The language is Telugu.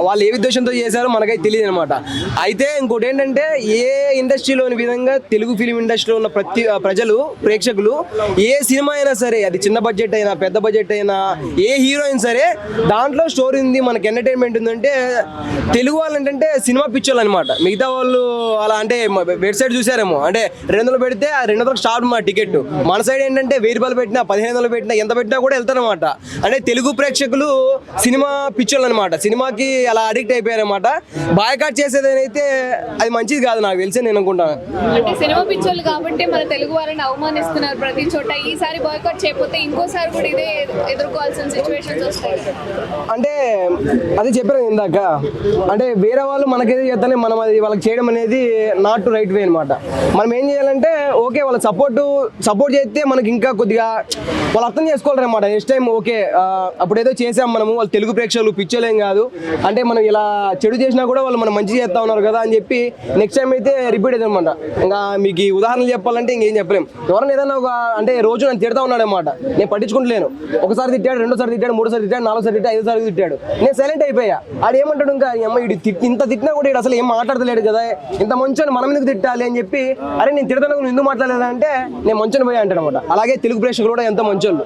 వాళ్ళు ఏ ఉద్దేశంతో చేశారో మనకైతే తెలియదు అనమాట. అయితే ఇంకోటి ఏంటంటే ఏ ఇండస్ట్రీలోని విధంగా తెలుగు ఫిలిం ఇండస్ట్రీలో ఉన్న ప్రజలు ప్రేక్షకులు ఏ సినిమా అయినా సరే, అది చిన్న బడ్జెట్ అయినా పెద్ద బడ్జెట్ అయినా, ఏ హీరోయిన్ సరే దాంట్లో స్టోరీ ఉంది, మనకి ఎంటర్టైన్మెంట్ ఉందంటే తెలుగు వాళ్ళు ఏంటంటే సినిమా పిక్చర్లు అనమాట. మిగతా వాళ్ళు అలా అంటే వెబ్సైట్ చూసారేమో, అంటే 200 పెడితే ఆ 200 స్టార్ట్ మా టికెట్. మన సైడ్ ఏంటంటే 1000 రూపాయలు పెట్టినా 1500 పెట్టినా ఎంత పెట్టినా కూడా వెళ్తారనమాట. అంటే తెలుగు ప్రేక్షకులు సినిమా పిక్చర్లు అనమాట, సినిమాకి అలా అడిక్ట్ అయిపోయారనమాట. బాయ్కాట్ చేసేదైతే అది మంచిది కాదు నాకు తెలిసి, నేను అనుకుంటాను. అంటే సినిమా పిక్చర్లు కాబట్టి మన తెలుగు వారిని అవమానిస్తున్నారు ప్రతి చోట. ఈసారి బాయ్కాట్ చేయకపోతే ఇంకోసారి కూడా ఇదే ఎదుర్కోవాల్సిన సిచ్యువేషన్స్ వస్తాయి. అంటే అది చెప్పారు ఇందాక, అంటే వేరే వాళ్ళు మనకేదో చేస్తానే మనం అది వాళ్ళకి చేయడం అనేది నాట్ రైట్ వే అనమాట. మనం ఏం చేయాలంటే ఓకే వాళ్ళ సపోర్ట్ చేస్తే మనకి ఇంకా కొద్దిగా వాళ్ళు అర్థం చేసుకోవాలన్నమాట. నెక్స్ట్ టైం ఓకే అప్పుడు ఏదో చేసాం మనము, వాళ్ళు తెలుగు ప్రేక్షకులు పిక్చర్లేం కాదు అంటే మనం ఇలా చెడు చేసినా కూడా వాళ్ళు మనం మంచి చేస్తా ఉన్నారు కదా అని చెప్పి నెక్స్ట్ టైం అయితే రిపీట్ అవుతుంది అనమాట. ఇంకా మీకు ఉదాహరణలు చెప్పాలంటే ఇంకేం చెప్పలేం. ఎవరైనా ఏదైనా ఒక అంటే రోజు నన్ను తిడతా ఉన్నాడు అనమాట, నేను పట్టించుకుంటలేను. ఒకసారి తిట్టాడు, రెండోసారి తిట్టాడు, మూడోసారి తిట్టాడు, నాలుగోసారి తిట్టాడు, 5సారి తిట్టాడు, నేను సైలెంట్ అయిపోయా. ఆడు ఏమంటాడు, ఇంకా అమ్మ ఇంత తిట్టినా కూడా ఇడు అసలు ఏం మాట్లాడలేడు కదా, ఇంత మంచోని మనం ఎందుకు తిట్టాలి అని చెప్పి, అరే నేను తిడతాను నువ్వు ఎందుకు మాట్లాడలేదంటే నేను మంచోని పోయా అంటాడు అనమాట. అలాగే తెలుగు ప్రేక్షకులు కూడా ఎంతో మంచోళ్ళు.